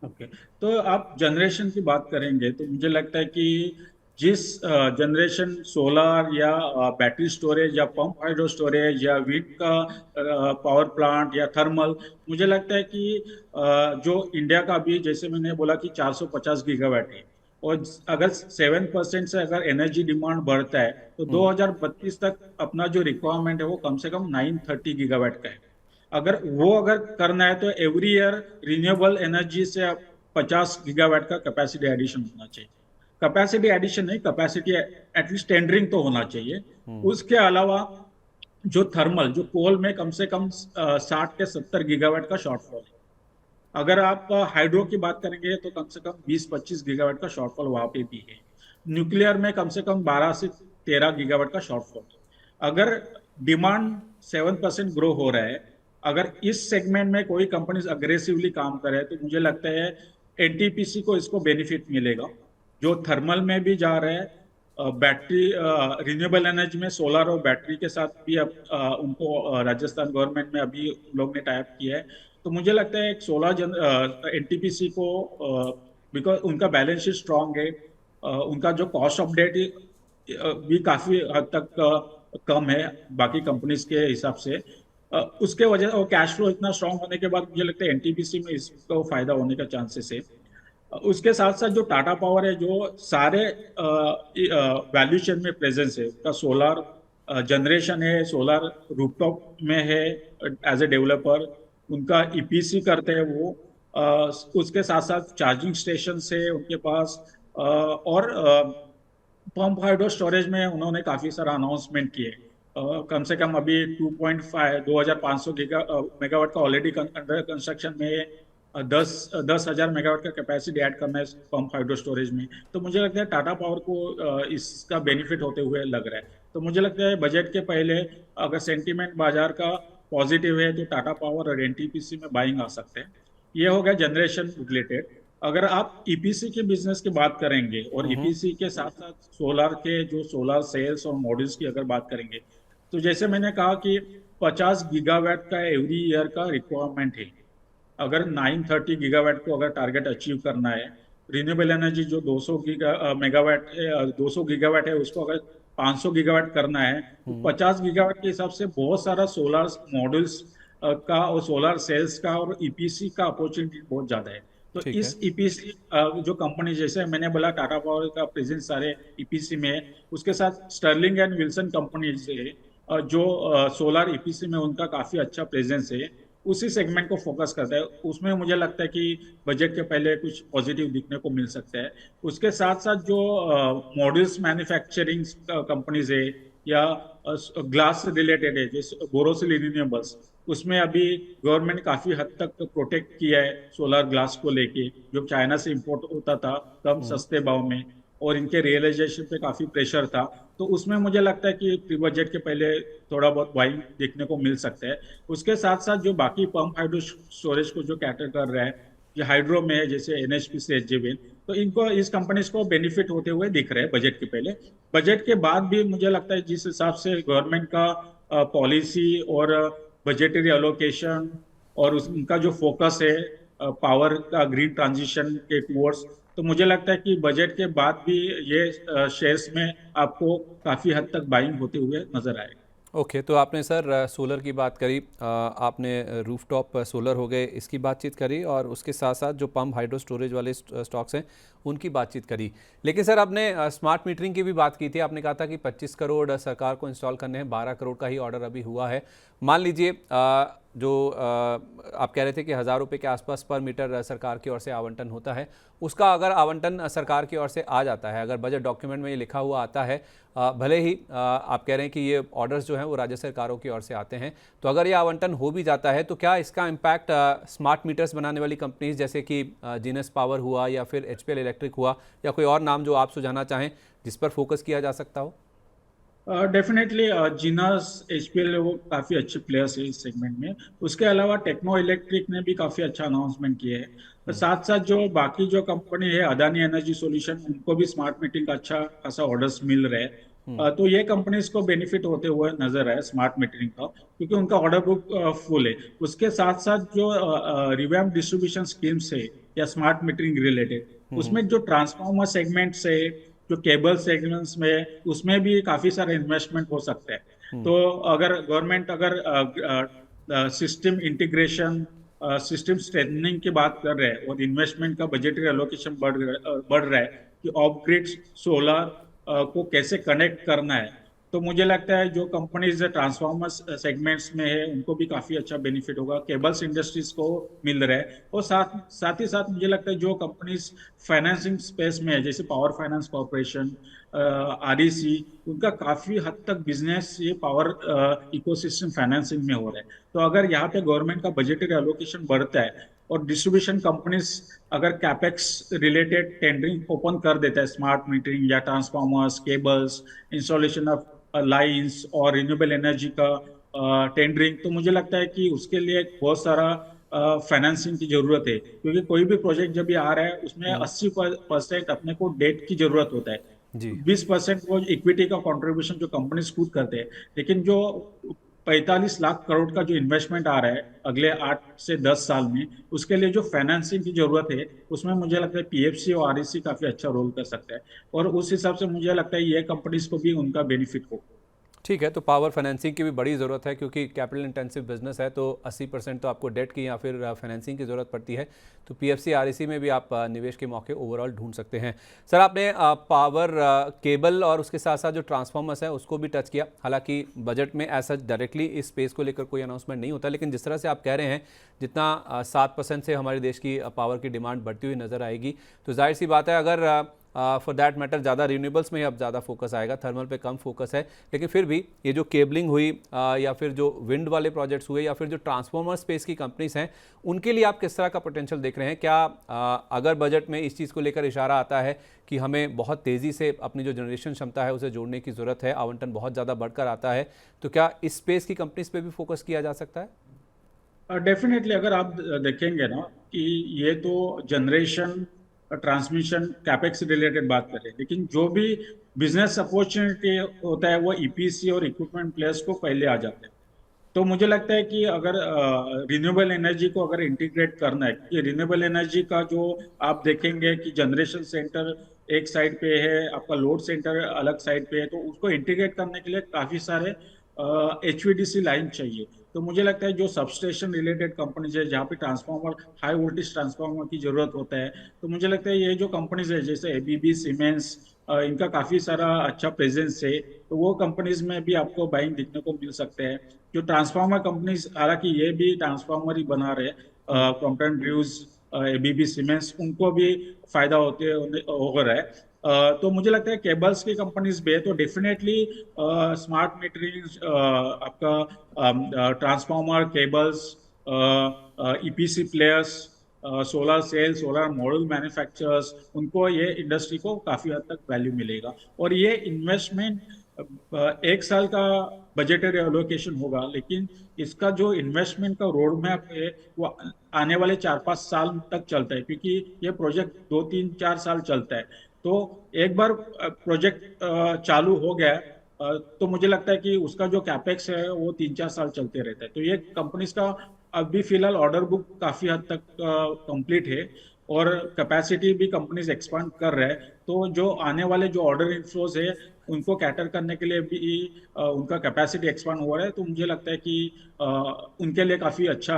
ओके, तो आप जनरेशन की बात करेंगे तो मुझे लगता है कि जिस जनरेशन सोलर या बैटरी स्टोरेज या पंप हाइड्रो स्टोरेज या विंड का पावर प्लांट या थर्मल, मुझे लगता है कि जो इंडिया का अभी जैसे मैंने बोला कि 450 गीगावाट है, और अगर 7% से अगर एनर्जी डिमांड बढ़ता है तो 2032 तक अपना जो रिक्वायरमेंट है वो कम से कम 930 गीगावाट का है। अगर करना है तो एवरी ईयर रिन्यूएबल एनर्जी से 50 गीगावाट का कैपेसिटी एडिशन होना चाहिए। कैपेसिटी एडिशन नहीं, कैपेसिटी एटलीस्ट टेंडरिंग तो होना चाहिए। उसके अलावा जो थर्मल, जो कोल में कम से कम 60 से 70 गीगावाट का शॉर्टफॉल है। अगर आप हाइड्रो की बात करेंगे तो कम से कम 20-25 गीगावाट का शॉर्टफॉल वहां पे भी है। न्यूक्लियर में कम से कम 12 से 13 गीगावाट का शॉर्टफॉल है। अगर डिमांड 7% ग्रो हो रहा है, अगर इस सेगमेंट में कोई कंपनीज अग्रेसिवली काम करे तो मुझे लगता है एनटीपीसी को इसको बेनिफिट मिलेगा। जो थर्मल में भी जा रहे हैं, बैटरी रिन्यूएबल एनर्जी में सोलर और बैटरी के साथ भी अब उनको राजस्थान गवर्नमेंट में अभी लोग ने टाइप किया है। तो मुझे लगता है एक 16 एनटीपीसी को, बिकॉज उनका बैलेंस शीट स्ट्रांग है, उनका जो कॉस्ट ऑफ डेट भी काफी हद तक कम है बाकी कंपनीज के हिसाब से। उसके वजह और कैश फ्लो इतना स्ट्रांग होने के बाद मुझे लगता है एनटीपीसी में इसको फायदा होने का चांसेस है। उसके साथ साथ जो टाटा पावर है, जो सारे वैल्यू चेन में प्रेजेंस है, उसका सोलर जनरेशन है, सोलर रूफटॉप में है एज ए डेवलपर, उनका ईपीसी करते हैं वो, उसके साथ साथ चार्जिंग स्टेशन है उनके पास, और पंप हाइड्रो स्टोरेज में उन्होंने काफी सारा अनाउंसमेंट किए। कम से कम अभी 2.5 2500 मेगावाट का ऑलरेडी अंडर कंस्ट्रक्शन में है। दस हजार मेगावाट का कैपेसिटी ऐड करना है पंप हाइड्रो स्टोरेज में। तो मुझे लगता है टाटा पावर को इसका बेनिफिट होते हुए लग रहा है। तो मुझे लगता है बजट के पहले अगर सेंटीमेंट बाजार का पॉजिटिव है तो टाटा पावर और एनटीपीसी में बाइंग आ सकते हैं। ये हो गया जनरेशन रिलेटेड। अगर आप ईपीसी के बिजनेस की बात करेंगे और ईपीसी के साथ साथ सोलर के जो सोलर सेल्स और मॉड्यूल्स की अगर बात करेंगे, तो जैसे मैंने कहा कि 50 गीगावाट का एवरी ईयर का रिक्वायरमेंट है। अगर 930 गीगावाट को अगर टारगेट अचीव करना है, रिन्यूएबल एनर्जी जो 200 मेगावाट है, 200 गीगावाट है, उसको अगर 500 गीगावाट करना है, तो 50 गीगावाट के हिसाब से बहुत सारा सोलर मॉड्यूल्स का और सोलर सेल्स का और ईपीसी का अपॉर्चुनिटी बहुत ज्यादा है। तो ठीक है। इस ईपीसी जो कंपनी, जैसे मैंने बोला टाटा पावर का प्रेजेंस सारे ईपीसी में है, उसके साथ स्टर्लिंग एंड विल्सन कंपनी है जो सोलर ईपीसी में उनका काफी अच्छा प्रेजेंस है, उसी सेगमेंट को फोकस करता है। उसमें मुझे लगता है कि बजट के पहले कुछ पॉजिटिव दिखने को मिल सकता है। उसके साथ साथ जो मॉड्यूल्स मैन्युफैक्चरिंग कंपनीज है या ग्लास रिलेटेड है जैसे बोरोसिल रिन्यूएबल्स, उसमें अभी गवर्नमेंट काफी हद तक प्रोटेक्ट किया है सोलर ग्लास को लेके, जो चाइना से इंपोर्ट होता था कम सस्ते भाव में, और इनके रियलाइजेशन पे काफी प्रेशर था। तो उसमें मुझे लगता है कि प्री बजट के पहले थोड़ा बहुत बाइंग देखने को मिल सकता है। उसके साथ साथ जो बाकी पंप हाइड्रो स्टोरेज को जो कैटर कर रहा है, जो हाइड्रो में है जैसे एनएचपीसी एचजेवीएन, तो इनको इस कंपनीज को बेनिफिट होते हुए दिख रहे हैं बजट के पहले। बजट के बाद भी मुझे लगता है जिस हिसाब से गवर्नमेंट का पॉलिसी और बजटरी एलोकेशन और उनका जो फोकस है पावर का ग्रीन ट्रांजिशन के टूवर्ड्स, तो मुझे लगता है कि बजट के बाद भी ये शेयर्स में आपको काफी हद तक बाइंग होते हुए नजर आएगा। ओके, तो आपने सर सोलर की बात करी, आपने रूफटॉप सोलर हो गए इसकी बातचीत करी, और उसके साथ साथ जो पंप हाइड्रो स्टोरेज वाले स्टॉक्स हैं उनकी बातचीत करी। लेकिन सर आपने स्मार्ट मीटरिंग की भी बात की थी। आपने कहा था कि 25 करोड़ सरकार को इंस्टॉल करने हैं, 12 करोड़ का ही ऑर्डर अभी हुआ है। मान लीजिए जो आप कह रहे थे कि 1000 रुपये के आसपास पर मीटर सरकार की ओर से आवंटन होता है, उसका अगर आवंटन सरकार की ओर से आ जाता है, अगर बजट डॉक्यूमेंट में ये लिखा हुआ आता है, भले ही आप कह रहे हैं कि ये ऑर्डर्स जो हैं वो राज्य सरकारों की ओर से आते हैं, तो अगर ये आवंटन हो भी जाता है तो क्या इसका इम्पैक्ट स्मार्ट मीटर्स बनाने वाली कंपनीज जैसे कि जीनस पावर हुआ या फिर एचपीएल इलेक्ट्रिक हुआ या कोई और नाम जो आप सुझाना चाहें जिस पर फोकस किया जा सकता हो? डेफिनेटली जिनास एचपीएल वो काफी अच्छे प्लेयर्स है इस सेगमेंट में। उसके अलावा टेक्नो इलेक्ट्रिक ने भी काफी अच्छा अनाउंसमेंट किया है। तो साथ साथ जो बाकी जो कंपनी है अदानी एनर्जी सॉल्यूशन, उनको भी स्मार्ट मीटरिंग का अच्छा खासा ऑर्डर्स मिल रहे हैं। तो ये कंपनीज को बेनिफिट होते हुए नजर आए स्मार्ट मीटरिंग का, क्योंकि उनका ऑर्डर बुक फुल है। उसके साथ साथ जो रिवैम्प डिस्ट्रीब्यूशन स्कीम्स है या स्मार्ट मीटरिंग रिलेटेड, उसमें जो ट्रांसफार्मर सेगमेंट्स है, जो केबल सेगमेंट्स में, उसमें भी काफी सारे इन्वेस्टमेंट हो सकते हैं। तो अगर गवर्नमेंट अगर सिस्टम इंटीग्रेशन, सिस्टम स्ट्रेंथनिंग की बात कर रहे हैं और इन्वेस्टमेंट का बजटरी एलोकेशन बढ़ रहा है कि ऑफ ग्रिड सोलर को कैसे कनेक्ट करना है, तो मुझे लगता है जो कंपनीज ट्रांसफार्मर सेगमेंट्स में है उनको भी काफी अच्छा बेनिफिट होगा, केबल्स इंडस्ट्रीज को मिल रहा है। और साथ ही साथ मुझे लगता है जो कंपनीज फाइनेंसिंग स्पेस में है जैसे पावर फाइनेंस कॉर्पोरेशन, आरईसी, उनका काफी हद तक बिजनेस ये पावर इकोसिस्टम फाइनेंसिंग में हो रहा है। तो अगर यहाँ पे गवर्नमेंट का बजटरी एलोकेशन बढ़ता है और डिस्ट्रीब्यूशन कंपनीज अगर कैपेक्स रिलेटेड टेंडरिंग ओपन कर देता है स्मार्ट मीटरिंग या transformers, cables, installation of lines और रिन्यूएबल एनर्जी का टेंडरिंग, तो मुझे लगता है कि उसके लिए बहुत सारा फाइनेंसिंग की जरूरत है। क्योंकि कोई भी प्रोजेक्ट जब ये आ रहा है उसमें 80% अपने को डेट की जरूरत होता है, जी। 20% वो इक्विटी का कंट्रीब्यूशन जो कंपनीज खुद करते हैं। लेकिन जो 45 लाख करोड़ का जो इन्वेस्टमेंट आ रहा है अगले 8 से 10 साल में, उसके लिए जो फाइनेंसिंग की जरूरत है उसमें मुझे लगता है पीएफसी और आरईसी काफी अच्छा रोल कर सकता है। और उस हिसाब से मुझे लगता है ये कंपनीज को भी उनका बेनिफिट हो। ठीक है, तो पावर फाइनेंसिंग की भी बड़ी ज़रूरत है क्योंकि कैपिटल इंटेंसिव बिजनेस है, तो 80% तो आपको डेट की या फिर फाइनेंसिंग की ज़रूरत पड़ती है। तो पीएफसी आरईसी में भी आप निवेश के मौके ओवरऑल ढूंढ सकते हैं। सर आपने पावर केबल और उसके साथ साथ जो ट्रांसफार्मर्स है उसको भी टच किया। हालांकि बजट में ऐसा डायरेक्टली इस स्पेस को लेकर कोई अनाउंसमेंट नहीं होता, लेकिन जिस तरह से आप कह रहे हैं जितना 7% से हमारे देश की पावर की डिमांड बढ़ती हुई नज़र आएगी, तो जाहिर सी बात है अगर फॉर दैट मैटर ज़्यादा रिन्यूएबल्स में ही अब ज़्यादा फोकस आएगा, थर्मल पे कम फोकस है। लेकिन फिर भी ये जो केबलिंग हुई या फिर जो विंड वाले प्रोजेक्ट्स हुए या फिर जो ट्रांसफॉर्मर स्पेस की कंपनीज हैं, उनके लिए आप किस तरह का पोटेंशियल देख रहे हैं? क्या अगर बजट में इस चीज़ को लेकर इशारा आता है कि हमें बहुत तेज़ी से अपनी जो जनरेशन क्षमता है उसे जोड़ने की ज़रूरत है, आवंटन बहुत ज़्यादा बढ़कर आता है, तो क्या इस स्पेस की कंपनीज पे भी फोकस किया जा सकता है? डेफिनेटली अगर आप देखेंगे ना कि ये तो जनरेशन ट्रांसमिशन कैपेक्स रिलेटेड बात कर रहे हैं, लेकिन जो भी बिजनेस अपॉर्चुनिटी होता है वो ईपीसी और इक्विपमेंट प्लेयर्स को पहले आ जाते हैं। तो मुझे लगता है कि अगर रिन्यूएबल एनर्जी को अगर इंटीग्रेट करना है, कि रिन्यूएबल एनर्जी का जो आप देखेंगे कि जनरेशन सेंटर एक साइड पे है, आपका लोड सेंटर अलग साइड पे है, तो उसको इंटीग्रेट करने के लिए काफी सारे एचवीडीसी लाइन चाहिए। तो मुझे लगता है जो सबस्टेशन रिलेटेड कंपनीज है जहाँ पे ट्रांसफार्मर हाई वोल्टेज ट्रांसफार्मर की जरूरत होता है, तो मुझे लगता है ये जो कंपनीज है जैसे एबीबी सीमेंस, इनका काफी सारा अच्छा प्रेजेंस है, तो वो कंपनीज में भी आपको बाइंग दिखने को मिल सकते हैं। जो ट्रांसफार्मर कंपनीज, हालांकि ये भी ट्रांसफार्मर ही बना रहे, क्रॉम्पटन ड्रूज, एबीबी सीमेंस, उनको भी फायदा हो रहा है। तो मुझे लगता है केबल्स की कंपनीज भी है, तो डेफिनेटली स्मार्ट मीटरिंग, आपका transformer cables, EPC players, solar cell solar module manufacturers, उनको ये इंडस्ट्री को काफी हद तक वैल्यू मिलेगा। और ये इन्वेस्टमेंट एक साल का बजटरी एलोकेशन होगा, लेकिन इसका जो इन्वेस्टमेंट का रोड मैप है वो आने वाले 4-5 साल तक चलता है, क्योंकि ये प्रोजेक्ट 2-3-4 साल चलता है। तो एक बार प्रोजेक्ट चालू हो गया, तो मुझे लगता है कि उसका जो कैपेक्स है वो 3-4 साल चलते रहता है। तो ये कंपनीज का अभी फिलहाल ऑर्डर बुक काफी हद तक कंप्लीट है, और कैपेसिटी भी कंपनीज एक्सपांड कर रहे हैं। तो जो आने वाले जो ऑर्डर इनफ्लोज है उनको कैटर करने के लिए भी उनका कैपेसिटी एक्सपांड हो रहा है। तो मुझे लगता है कि उनके लिए काफी अच्छा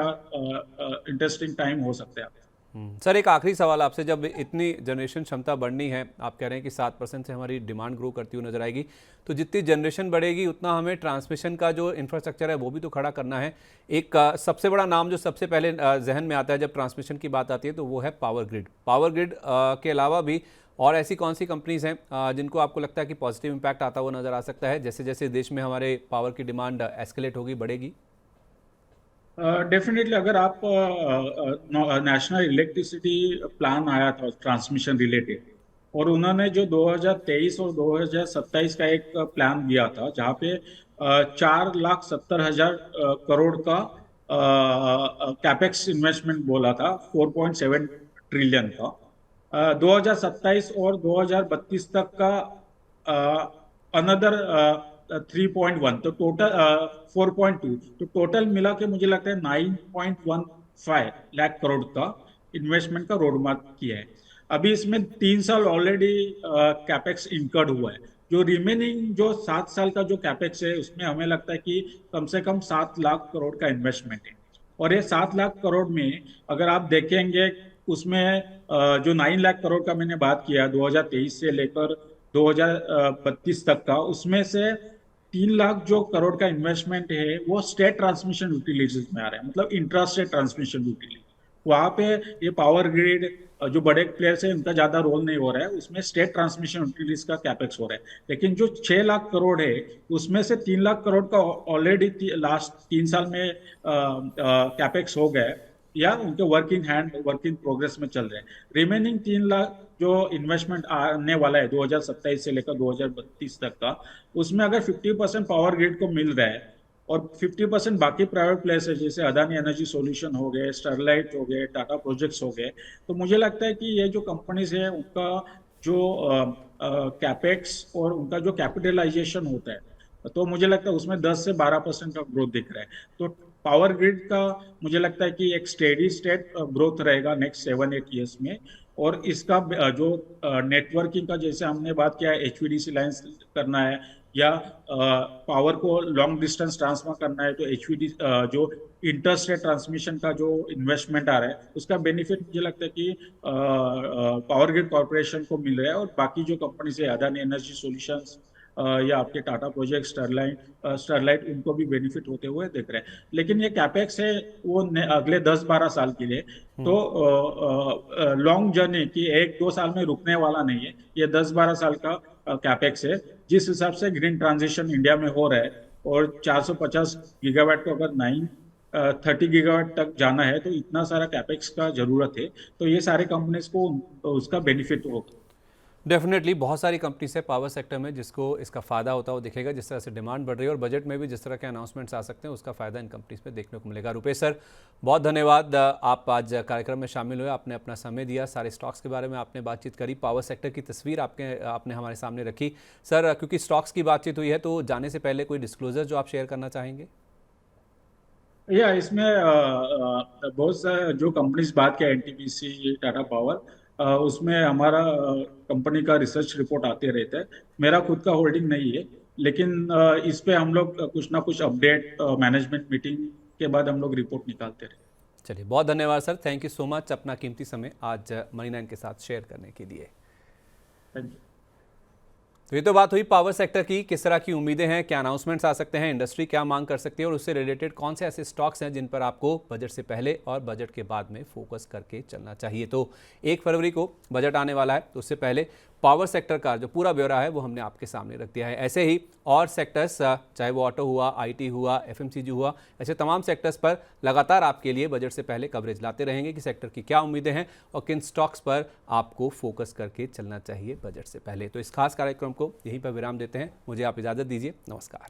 इंटरेस्टिंग टाइम हो सकता है। सर, एक आखिरी सवाल आपसे, जब इतनी जनरेशन क्षमता बढ़नी है, आप कह रहे हैं कि 7% से हमारी डिमांड ग्रो करती हुई नजर आएगी, तो जितनी जनरेशन बढ़ेगी उतना हमें ट्रांसमिशन का जो इंफ्रास्ट्रक्चर है वो भी तो खड़ा करना है। एक सबसे बड़ा नाम जो सबसे पहले जहन में आता है जब ट्रांसमिशन की बात आती है तो वो है पावर ग्रिड। पावर ग्रिड के अलावा भी और ऐसी कौन सी कंपनीज हैं जिनको आपको लगता है कि पॉजिटिव इम्पैक्ट आता हुआ नजर आ सकता है जैसे जैसे देश में हमारे पावर की डिमांड एस्केलेट होगी, बढ़ेगी? डेफिनेटली अगर आप नेशनल इलेक्ट्रिसिटी प्लान आया था ट्रांसमिशन रिलेटेड, और उन्होंने जो 2023 और 2027 का एक प्लान दिया था जहाँ पे 4,70,000 करोड़ का कैपेक्स इन्वेस्टमेंट बोला था, 4.7 ट्रिलियन का। 2027 और 2032 तक का अनदर 3.1, तो टोटल 4.2, तो टोटल मिला के मुझे लगता है 9.15 लाख करोड़ का इन्वेस्टमेंट का रोड मैप किया है। अभी इसमें 3 साल ऑलरेडी कैपेक्स इनकर्ड हुआ है। जो रिमेनिंग जो 7 साल का जो कैपेक्स है उसमें हमें लगता है कि कम से कम 7 लाख करोड़ का इन्वेस्टमेंट है। और ये 7 लाख करोड़ में अगर आप देखेंगे, उसमें जो 9 लाख करोड़ का मैंने बात किया 2023 से लेकर 2032 तक का, उसमें से 3 लाख जो करोड़ का इन्वेस्टमेंट है वो स्टेट ट्रांसमिशन यूटिलिटीज में आ रहा है, मतलब इंट्रा स्टेट ट्रांसमिशन यूटिलिटी। वहां पे ये पावर ग्रिड जो बड़े प्लेयर्स है उनका ज्यादा रोल नहीं हो रहा है, उसमें स्टेट ट्रांसमिशन यूटिलिटीज का कैपेक्स हो रहा है। लेकिन जो 6 लाख करोड़ है उसमें से 3 लाख करोड़ का ऑलरेडी लास्ट 3 साल में कैपेक्स हो गया है, या उनके work in hand work in progress में चल रहे हैं। रिमेनिंग 3 लाख जो इन्वेस्टमेंट आने वाला है 2027 से लेकर 2032 तक का, उसमें अगर 50% पावर ग्रिड को मिल रहा है और 50% बाकी प्राइवेट प्लेयर्स है जैसे अदानी एनर्जी सॉल्यूशन हो गए, स्टरलाइट हो गए, टाटा प्रोजेक्ट्स हो गए, तो मुझे लगता है कि ये जो कंपनीज है उनका जो कैपेक्स और उनका जो कैपिटलाइजेशन होता है, तो मुझे लगता है उसमें 10 से 12% का ग्रोथ दिख रहा है। तो पावर ग्रिड का मुझे लगता है कि एक स्टेडी स्टेट ग्रोथ रहेगा नेक्स्ट 7-8 ईयर्स में। और इसका जो नेटवर्किंग का जैसे हमने बात किया है, एचवीडीसी लाइंस करना है या पावर को लॉन्ग डिस्टेंस ट्रांसफर करना है, तो एचवीडी जो इंटरस्टेट ट्रांसमिशन का जो इन्वेस्टमेंट आ रहा है उसका बेनिफिट मुझे लगता है कि पावर ग्रिड कॉर्पोरेशन को मिल रहा है। और बाकी जो कंपनीज है अदानी एनर्जी सॉल्यूशंस, या आपके टाटा प्रोजेक्ट, स्टरलाइट उनको भी बेनिफिट होते हुए देख रहे हैं। लेकिन ये कैपेक्स है वो अगले 10-12 साल के लिए, तो लॉन्ग जर्नी की 1-2 साल में रुकने वाला नहीं है। ये 10-12 साल का कैपेक्स है। जिस हिसाब से ग्रीन ट्रांजिशन इंडिया में हो रहा है और 450 गीगावाट को अगर 30 गीगावाट तक जाना है, तो इतना सारा कैपेक्स का जरूरत है। तो ये सारे कंपनीज को उसका बेनिफिट होगा। डेफिनेटली बहुत सारी कंपनीज है पावर सेक्टर में जिसको इसका फ़ायदा होता है, वो दिखेगा जिस तरह से डिमांड बढ़ रही है और बजट में भी जिस तरह के अनाउंसमेंट्स आ सकते हैं उसका फ़ायदा इन कंपनीज पे देखने को मिलेगा। रुपेश सर, बहुत धन्यवाद, आप आज कार्यक्रम में शामिल हुए, आपने अपना समय दिया, सारे स्टॉक्स के बारे में आपने बातचीत करी, पावर सेक्टर की तस्वीर आपने हमारे सामने रखी। सर, क्योंकि स्टॉक्स की बातचीत हुई है तो जाने से पहले कोई डिस्क्लोजर जो आप शेयर करना चाहेंगे? या इसमें बहुत सारे जो कंपनीज बात किया, एनटीपीसी, टाटा पावर, उसमें हमारा कंपनी का रिसर्च रिपोर्ट आते रहता है। मेरा खुद का होल्डिंग नहीं है, लेकिन इस पे हम लोग कुछ ना कुछ अपडेट मैनेजमेंट मीटिंग के बाद हम लोग रिपोर्ट निकालते रहे। चलिए, बहुत धन्यवाद sir, thank you so much अपना कीमती समय आज मनी9 के साथ शेयर करने के लिए। Thank you. तो ये तो बात हुई पावर सेक्टर की, किस तरह की उम्मीदें हैं, क्या अनाउंसमेंट्स आ सकते हैं, इंडस्ट्री क्या मांग कर सकती है और उससे रिलेटेड कौन से ऐसे स्टॉक्स हैं जिन पर आपको बजट से पहले और बजट के बाद में फोकस करके चलना चाहिए। तो 1 फरवरी को बजट आने वाला है, तो उससे पहले पावर सेक्टर का जो पूरा ब्यौरा है वो हमने आपके सामने रख दिया है। ऐसे ही और सेक्टर्स, चाहे वो ऑटो हुआ, आईटी हुआ, एफएमसीजी हुआ, ऐसे तमाम सेक्टर्स पर लगातार आपके लिए बजट से पहले कवरेज लाते रहेंगे कि सेक्टर की क्या उम्मीदें हैं और किन स्टॉक्स पर आपको फोकस करके चलना चाहिए बजट से पहले। तो इस खास कार्यक्रम को यहीं पर विराम देते हैं, मुझे आप इजाज़त दीजिए, नमस्कार।